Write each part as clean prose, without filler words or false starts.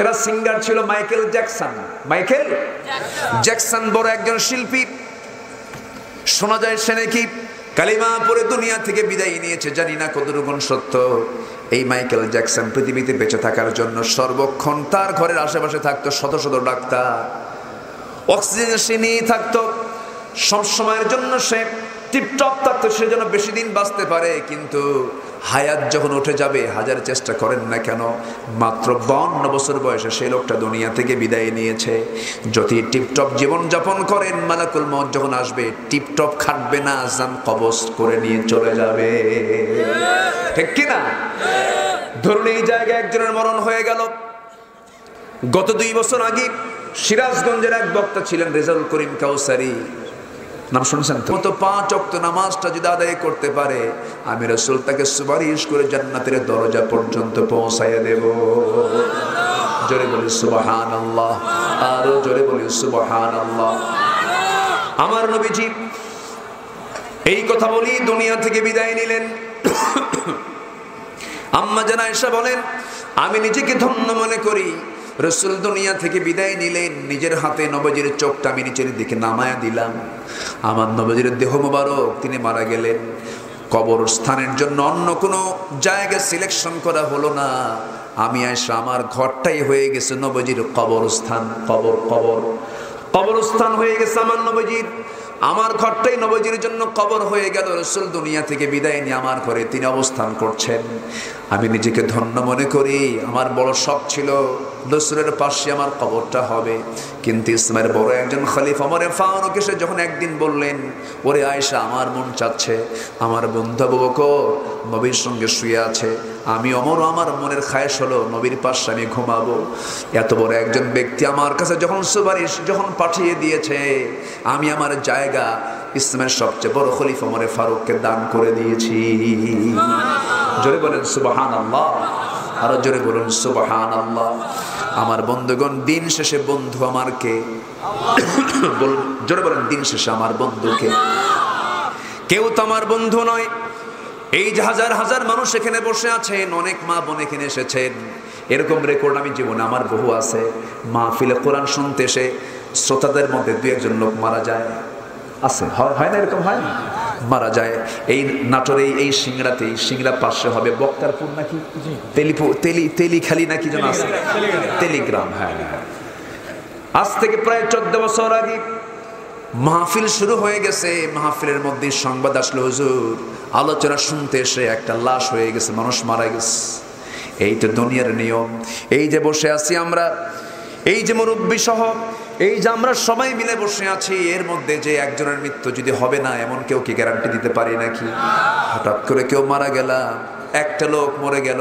সেরা সিঙ্গার ছিল Michael Jackson. Michael Jackson বড় একজন শিল্পী। শোনা যায় সে নাকি কালিমা পড়ে দুনিয়া থেকে বিদায় নিয়েছে। জানি না কতটুকু সত্য। এই মাইকেল জ্যাকসন পৃথিবীতে বেঁচে থাকার জন্য সর্বক্ষণ তার ঘরের আশেপাশে থাকতো শত শত ডাক্তার, অক্সিজেন সে নিয়ে থাকতো। সব সময়ের জন্য সে টিপটপ থাকতো, সে যেন বেশি দিন বাঁচতে পারে। কিন্তু হায়াত যখন উঠে যাবে, হাজার চেষ্টা করেন না কেন, মাত্র 52 বছর বয়সে সেই লোকটা দুনিয়া থেকে বিদায় নিয়েছে। যদি টিপটপ জীবন যাপন করেন, মালাকুল মউত যখন আসবে টিপটপ খাটবে না, জান কবজ করে নিয়ে চলে যাবে। ঠিক কিনা? ধরুন এই জায়গায় একজনের মরণ হয়ে গেল। গত 2 বছর আগে সিরাজগঞ্জের এক বক্তা ছিলেন রেজাউল করিম কাউসারি, নাম শুনছেন তো? 5 ওয়াক্ত নামাজটা যদি আদায় করতে পারে, আমি রাসূল তাকে সুপারিশ করে জান্নাতের দরজা পর্যন্ত পৌঁছাইয়া দেব। জোরে বলি সুবহানাল্লাহ, আরো জোরে বলি সুবহানাল্লাহ। আমার নবীজি এই কথা বলি দুনিয়া থেকে বিদায় নিলেন। আম্মা জান আয়েশা বলেন, আমি নিজেকে ধন্য মনে করি, রাসূল দুনিয়া থেকে বিদায় নিলেন, নিজের হাতে নবীজির চোখটা আমি নিচের দিকে নামায়া দিলাম। আমার নবীজির দেহ মোবারক, তিনি মারা গেলেন। কবরস্থানের জন্য অন্য কোনো জায়গা সিলেকশন করা হলো না। আমি আয়েশা, আমার ঘরটাই হয়ে গেছে নবীজির কবরস্থান। কবরস্থান হয়ে গেছে আমার নবীজির। আমার ঘরটাই নবীজির জন্য কবর হয়ে গেল। রাসূল দুনিয়া থেকে বিদায় নিয়ে আমার ঘরে তিনি অবস্থান করছেন। আমি নিজেকে ধন্য মনে করি। আমার বড় শখ ছিল রাসূলের পাশে আমার কবরটা হবে। কিন্তু ইসলামের বড় একজন খলিফা ওমর ফারুক এসে যখন একদিন বললেন, ওরে আয়েশা, আমার মন চাচ্ছে আমার বন্ধু আবু বকর নবীর সঙ্গে শুয়ে আছে, আমি ওমরও আমার মনের খায়েশ হলো নবীর পাশে আমি ঘুমাবো। এত বড় একজন ব্যক্তি আমার কাছে যখন সুপারিশ যখন পাঠিয়ে দিয়েছে, আমি আমার জায়গা ইসলামের সবচেয়ে বড় খলিফা ওমর ফারুককে দান করে দিয়েছি। জোরে বলেন সুবহানাল্লাহ, আরো জোরে বলুন সুবহানাল্লাহ। আমার বন্ধুগণ, দিন শেষে বন্ধু আমার কে? জোরে বলেন, দিন শেষে আমার বন্ধুকে? কেউ তো আমার বন্ধু নয়। এই যে হাজার হাজার মানুষ এখানে বসে আছেন, অনেক মা বোন এখানে এসেছেন, এরকম রেকর্ড আমি জীবনে আমার বহু আছে। মাহফিলে কোরআন শুনতে এসে শ্রোতাদের মধ্যে 2-1 লোক মারা যায়, আছে, হয় না? এরকম হয় না? মারা যায়। এই নাটোরে এই সিংড়াতেই, সিংড়া পাশে হবে বক্তারপুর নাকি তেলিখালি নাকি যেন আছে, তেলিগ্রাম। হ্যাঁ, আজ থেকে প্রায় 14 বছর আগে মাহফিল শুরু হয়ে গেছে। মাহফিলের মধ্যে সংবাদ আসলো, হুজুর আলোচনা শুনতে এসে একটা লাশ হয়ে গেছে, মানুষ মারা গেছে। এই তো দুনিয়ার নিয়ম। এই যে বসে আছি আমরা, এই যে মুরব্বী সহ, এই যে আমরা সবাই মিলে বসে আছি, এর মধ্যে যে একজনের মৃত্যু যদি হবে না, এমন কেউ কি গ্যারান্টি দিতে পারি নাকি? হঠাৎ করে কেউ মারা গেলাম, একটা লোক মরে গেল,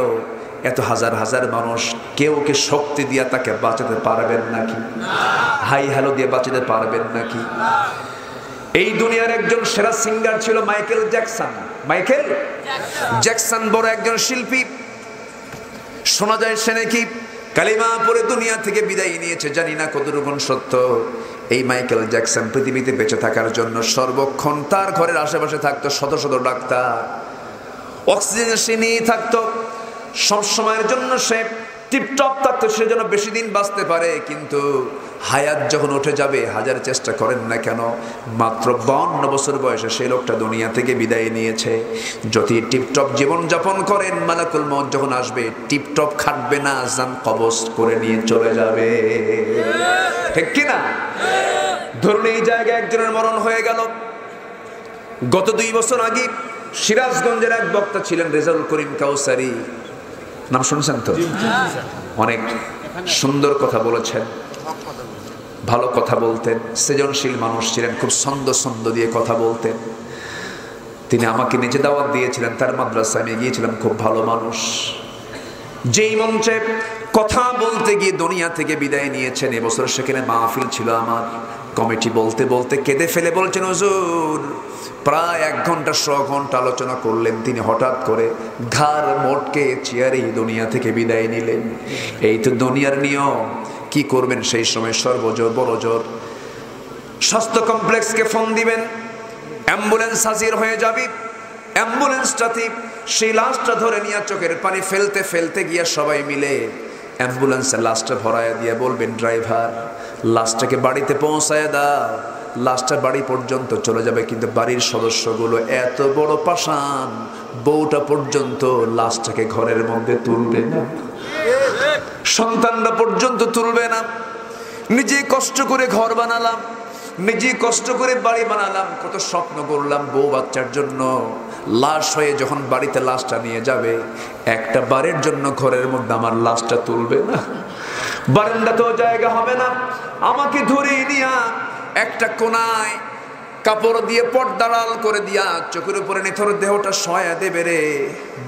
এত হাজার হাজার মানুষ, কেউ কি শক্তি দিয়া তাকে বাঁচাতে পারবেন নাকি? হাই হ্যালো দিয়ে বাঁচাতে পারবেন নাকি? এই দুনিয়ার একজন সেরা সিঙ্গার ছিল মাইকেল জ্যাকসন। মাইকেল জ্যাকসন বড় একজন শিল্পী। শোনা যায় সে নাকি কালিমা পড়ে দুনিয়া থেকে বিদায় নিয়েছে। জানি না কতটুকু সত্য। এই মাইকেল জ্যাকসন পৃথিবীতে বেঁচে থাকার জন্য সর্বক্ষণ তার ঘরের আশেপাশে থাকতো শত শত ডাক্তার, অক্সিজেন সে নিয়ে থাকতো। সব সময়ের জন্য সে টিপটপ থাকতো, সে যেন বেশি দিন বাঁচতে পারে। কিন্তু হায়াত যখন উঠে যাবে, হাজার চেষ্টা করেন না কেন, মাত্র 52 বছর বয়সে সেই লোকটা দুনিয়া থেকে বিদায় নিয়েছে। যদি টিপটপ জীবন যাপন করেন, মালাকুল মউত যখন আসবে টিপটপ খাটবে না, জান কবজ করে নিয়ে চলে যাবে। ঠিক কিনা? ধরুন এই জায়গায় একজনের মরণ হয়ে গেল। গত 2 বছর আগে সিরাজগঞ্জের এক বক্তা ছিলেন রেজাউল করিম কাউসারি, নাম শুনছেন তো? অনেক সুন্দর কথা বলেছেন, ভালো কথা বলতেন, সৃজনশীল মানুষ ছিলেন, খুব ছন্দ দিয়ে কথা বলতেন। তিনি আমাকে নিজে দাওয়াত দিয়েছিলেন, তার মাদ্রাসায় আমি গিয়েছিলাম। খুব ভালো মানুষ। যেই মঞ্চে কথা বলতে গিয়ে দুনিয়া থেকে বিদায় নিয়েছেন, এবছর সেখানে মাহফিল ছিল আমার। কমিটি বলতে বলতে কেঁদে ফেলে বলছেন, হুজুর প্রায় 1 ঘন্টা 100 ঘন্টা আলোচনা করলেন, তিনি হঠাৎ করে ঘাড় মোটকে চেয়ারেই দুনিয়া থেকে বিদায় নিলেন। এই তো দুনিয়ার নিয়ম। কি করবেন সেই সময়? সর্বজোর বড় জোর। স্বাস্থ্য কমপ্লেক্সকে ফোন দিবেন, অ্যাম্বুলেন্স হাজির হয়ে যাবে। অ্যাম্বুলেন্সটাতে সেই লাশটা ধরে নিয়ে চোখের পানি ফেলতে ফেলতে গিয়ে সবাই মিলে অ্যাম্বুলেন্সে লাশটা ভরায় দিয়ে বলবেন, ড্রাইভার লাশটাকে বাড়িতে পৌঁছায় দাও। লাশটা বাড়ি পর্যন্ত চলে যাবে, কিন্তু বাড়ির সদস্যগুলো এত বড় পাষাণ, বউটা পর্যন্ত লাশটাকে ঘরের মধ্যে তুলবে না, সন্তানরা পর্যন্ত তুলবে না। নিজে কষ্ট করে ঘর বানালাম, নিজে কষ্ট করে বাড়ি বানালাম, কত স্বপ্ন করলাম বউ বাচ্চার জন্য। লাশ হয়ে যখন বাড়িতে লাশটা নিয়ে যাবে, একটা বারের জন্য ঘরের মধ্যে আমার লাশটা তুলবে না, বারান্দাতেও জায়গা হবে না। আমাকে ধরিয়ে নিয়া একটা কোনায় কাপড় দিয়ে পর্দাড়াল করে দিয়া চোখের উপরে নিথর দেহটা শোয়া দেবে রে।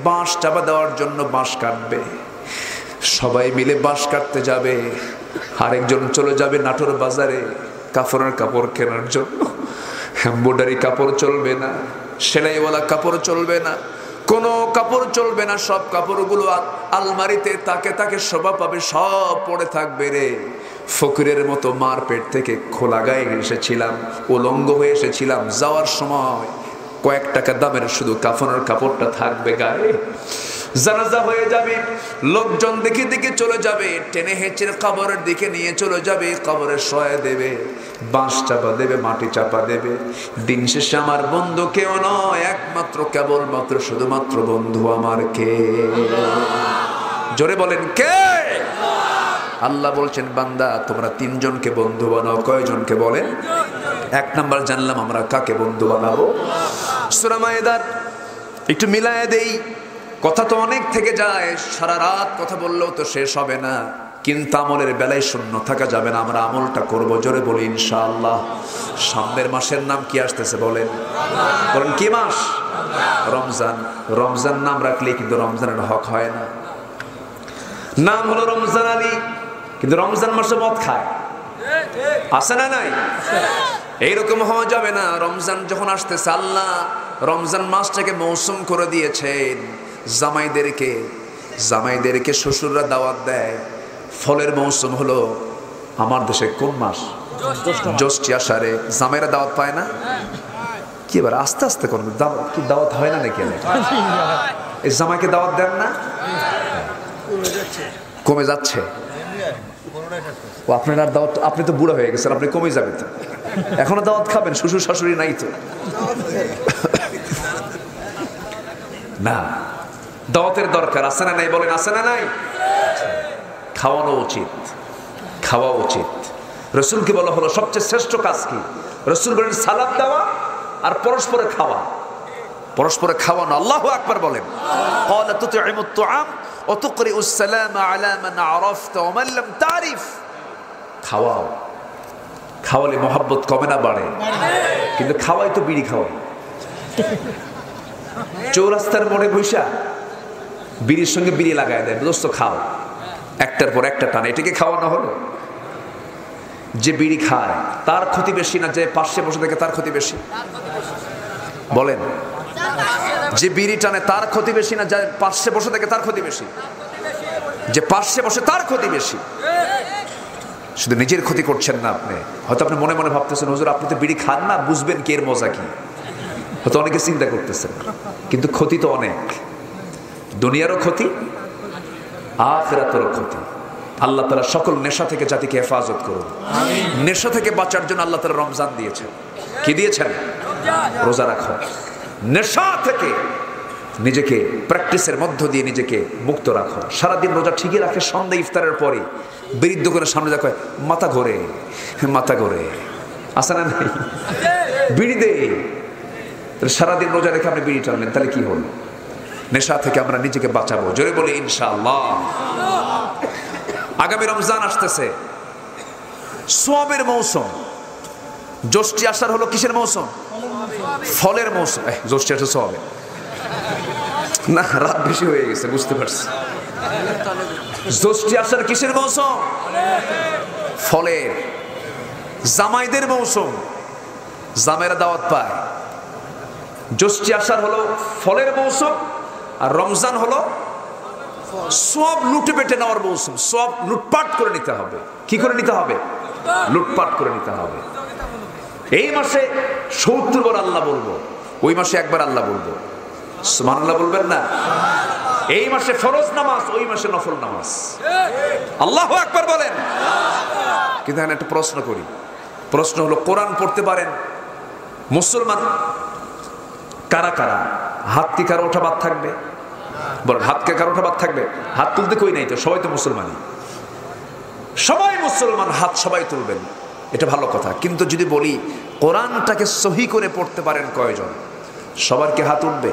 বাঁশ চাপা দেওয়ার জন্য বাঁশ কাটবে, সবাই মিলে বাঁশ কাটতে যাবে। আরেকজন চলে যাবে নাটোর বাজারে কাফনের কাপড় কেনার জন্য। এমব্রয়ডারি কাপড় চলবে না, সেলাইওয়ালা কাপড় চলবে না, কোনো কাপড় চলবে না। সব কাপড়গুলো আলমারিতে তাকে তাকে শোভা পাবে, সব পড়ে থাকবে রে। ফকিরের মতো মার পেট থেকে খোলা গায়ে এসেছিলাম, উলঙ্গ হয়ে এসেছিলাম। যাওয়ার সময় কয়েক টাকা দামের শুধু কাফনের কাপড়টা থাকবে গায়ে। জানাজা হয়ে যাবে, লোকজন দেখে দেখে চলে যাবে, টেনে হেঁচড়ে কবরের দিকে নিয়ে চলে যাবে, কবরে শোয়া দেবে, বাঁশ চাপা দেবে, মাটি চাপা দেবে। দিন শেষে আমার বন্ধু কেউ নয়, একমাত্র কেবলমাত্র শুধুমাত্র বন্ধু আমার কে? জোরে বলেন কে? আল্লাহ বলছেন, বান্দা তোমরা তিনজনকে বন্ধু বানাও। কয়জনকে বলেন? এক নাম্বার জানলাম আমরা কাকে বন্ধু বানাবো। সূরা মায়েদার একটু মিলায়ে দেই, কথা তো অনেক থেকে যায়, সারা রাত কথা বললেও তো শেষ হবে না, কিন্তু আমলের বেলায় শূন্য থাকা যাবে না। আমরা আমলটা করবো, জোরে বলি ইনশাআল্লাহ। সামনের মাসের নাম কি আসতেছে বলেন? বলেন কি মাস? রমজান। রমজান নাম রাখলে কিন্তু রমজানের হক হয় না। নাম হলো রমজান আলী, কিন্তু রমজান মাসে মদ খায়, আছে না নাই? এইরকম হওয়া যাবে না। রমজান যখন আসতেছে, আল্লাহ রমজান মাসটাকে মৌসুম করে দিয়েছেন। জামাইদেরকে শ্বশুররা দাওয়াত দেয়। ফলের মৌসুম হলো আমার দেশে কোন মাস? জ্যৈষ্ঠ আষাঢ়ে জামাইরা দাওয়াত পায় না? কি এবার আস্তে আস্তে করবে, কি দাওয়াত হয় না নাকি? এই জামাইকে দাওয়াত দেন না? কমে যাচ্ছে। ও আপনার আর দাওয়াত, আপনি তো বুড়া হয়ে গেছেন, আপনি কমে যাবেন তো। এখনো দাওয়াত খাবেন? শ্বশুর শাশুড়ি নাই তো? না, দাওয়াতের দরকার আছে না নাই? বলেন আছে না নাই? খাওয়ানো উচিত, খাওয়া উচিত। রসুলকে বলা হলো সবচেয়ে শ্রেষ্ঠ কাজ কি? রসুল বলেন সালাম দেওয়া আর পরস্পরে খাওয়া, পরস্পরে খাওয়ানো। আল্লাহু আকবার বলেন। ক্বালা তুতঈমুত তুআম ওয়া তুকরিউস সালামা আলা মান আরাফতা ওয়া মান লাম তারিফ। খাওয়াও, খাওয়ালে মহব্বত কমে না বাড়ে? কিন্তু খাওয়াই তো বিড়ি খাওয়াই। চৌরাস্তার মোড়ে বৈশা বিড়ির সঙ্গে বিড়ি লাগায় দেয়, দোস্ত খাও, একটার পর একটা টান। এটাকে খাওয়ানো হলো? যে বিড়ি খায় তার ক্ষতি বেশি না যে পাশে বসে থাকে তার ক্ষতি বেশি? বলেন, যে বিড়ি টানে তার ক্ষতি বেশি না যে পাশে বসে থাকে তার ক্ষতি বেশি? যে পাশে বসে তার ক্ষতি বেশি। শুধু নিজের ক্ষতি করছেন না আপনি, হয়তো আপনি মনে মনে ভাবতেছেন হুজুর আপনি তো বিড়ি খান না, বুঝবেন কি এর মজা কি, হয়তো অনেকে চিন্তা করতেছেন। কিন্তু ক্ষতি তো অনেক, দুনিয়ারও ক্ষতি, আখিরাতেরও ক্ষতি। আল্লাহ তাআলা সকল নেশা থেকে জাতিকে হেফাজত করুন। নেশা থেকে বাঁচার জন্য আল্লাহ তাআলা রমজান দিয়েছেন। কি দিয়েছেন? রোজা রাখো। নেশা থেকে নিজেকে প্র্যাকটিসের মধ্য দিয়ে নিজেকে মুক্ত রাখো। সারাদিন রোজা ঠিকই রাখে, সন্ধ্যা ইফতারের পরে বিরুদ্ধ করে সামনে দেখো মাথা ঘোরে, মাথা ঘোরে, আসে না নাই? বিড়ি দে, সারাদিন রোজা রেখে আপনি বিড়ি টানলেন, তাহলে কি হলো? নেশা থেকে আমরা নিজেকে বাঁচাবো, জোরে বলি ইনশাআল্লাহ। আগামী রমজান আসতেছে, সোয়াবের মৌসুম। জ্যৈষ্ঠী আষাঢ় হলো কিসের মৌসুম? ফলের মৌসুম। জ্যৈষ্ঠী আষাঢ় সোয়াবে না, রাত বেশি হয়ে গেছে, বুঝতে পারছি। জ্যৈষ্ঠী আষাঢ় কিসের মৌসুম? ফলের। জামাইদের মৌসুম, জামাইরা দাওয়াত পায়। জ্যৈষ্ঠী আষাঢ় হলো ফলের মৌসুম, আর রমজান হলো সব লুটে পেটে নেওয়ার মৌসুম। সব লুটপাট করে নিতে হবে। কি করে নিতে হবে? লুটপাট করে নিতে হবে। এই মাসে 70 বার আল্লাহ বলবো, ওই মাসে একবার আল্লাহ বলবো। সুবহানাল্লাহ বলবেন না? এই মাসে ফরজ নামাজ, ওই মাসে নফল নামাজ। আল্লাহু আকবার বলেন। কিন্তু এখানে একটা প্রশ্ন করি, প্রশ্ন হলো কোরআন পড়তে পারেন মুসলমান কারা কারা? হাত কি কারো ওঠা বাদ থাকবে? বলেন, হাত কে কারো ওঠা বাদ থাকবে? হাত তুলতে কই নাই তো, সবাই তো মুসলমানই, সবাই মুসলমান, হাত সবাই তুলবেন, এটা ভালো কথা। কিন্তু যদি বলি কোরআনটাকে সহি করে পড়তে পারেন কয়জন? সবার কি হাত উঠবে?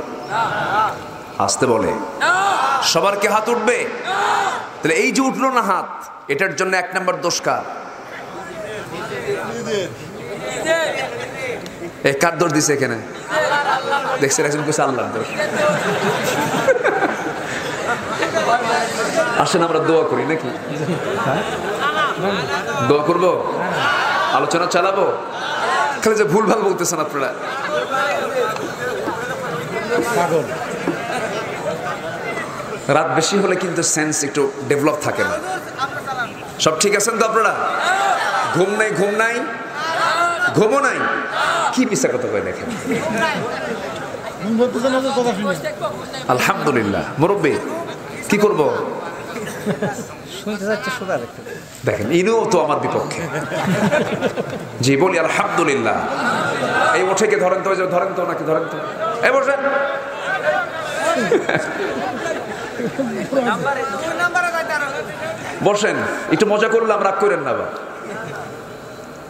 আসতে বলে, সবার কি হাত উঠবে? তাহলে এই যে উঠলো না হাত, এটার জন্য এক নম্বর দোষ কার? এই কার দোষ দিছে এখানে? দেখছেন একজন কিছু আল্লাহর দোষ। আসেন আমরা দোয়া করি নাকি? দোয়া করবো, আলোচনা চালাবো। খালি যে ভুল ভাল বলতেছেন আপনারা। রাত বেশি হলে কিন্তু সেন্স একটু ডেভেলপ থাকে না। সব ঠিক আছেন তো আপনারা? ঘুম নাই, ঘুম নাই, ঘুমও নাই, কি পিছা কথা কয় দেখেন। আলহামদুলিল্লাহ। মুরব্বী কি করবো দেখেন, ইনিও তো আমার বিপক্ষে। জি বলি আলহামদুলিল্লাহ। এই ওঠে কে ধরেন তো, ধরেন তো নাকি, ধরেন তো, এই বসেন। বসেন, একটু মজা করলাম, রাগ করেন না, আবার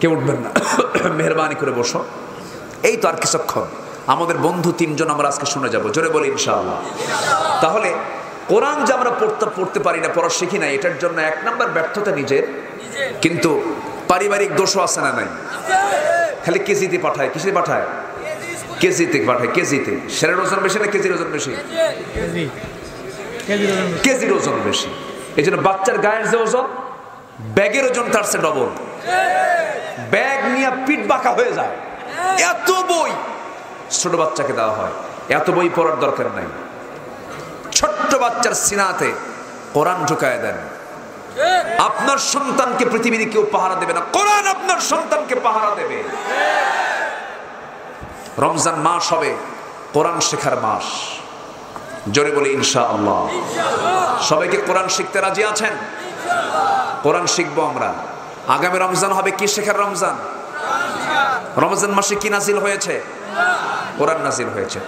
কেউ উঠবেন না, মেহরবানি করে বসো। এই তো আর কিছুক্ষণ আমাদের বন্ধু তিনজন আমরা আজকে শুনে যাব, জোরে বলি ইনশাআল্লাহ। তাহলে কোরআন যে আমরা পড়তে পারি না, পড়া শিখি না, এটার জন্য এক নাম্বার ব্যর্থতা নিজের, কিন্তু পারিবারিক দোষও আছে না নাই? খালি কেজিতে পাঠায়, কিসে পাঠায়? কেজিতে পাঠায়, কেজিতে। সেরের ওজন বেশি না কেজির ওজন বেশি? কেজির ওজন বেশি। এই জন্য বাচ্চার গায়ের যে ওজন, ব্যাগের ওজন তার চেয়ে ডবল। ব্যাগ নিয়ে পিঠ বাঁকা হয়ে যায়। এত বই ছোট বাচ্চাকে দেওয়া হয়, এত বই পড়ার দরকার নাই। ছোট্ট বাচ্চার সিনাতে কোরআন ঢুকায় দেন। আপনার সন্তানকে পৃথিবীর কেউ পাহারা দেবে না, কোরআন আপনার সন্তানকে পাহারা দেবে। রমজান মাস হবে কোরআন শেখার মাস, জোরে বলি ইনশাআল্লাহ। সবাইকে কোরআন শিখতে রাজি আছেন? কোরআন শিখবো আমরা। আগামী রমজান হবে কি শেখার রমজান? রমজান মাসে কি নাজিল হয়েছে? কোরআন নাজিল হয়েছে।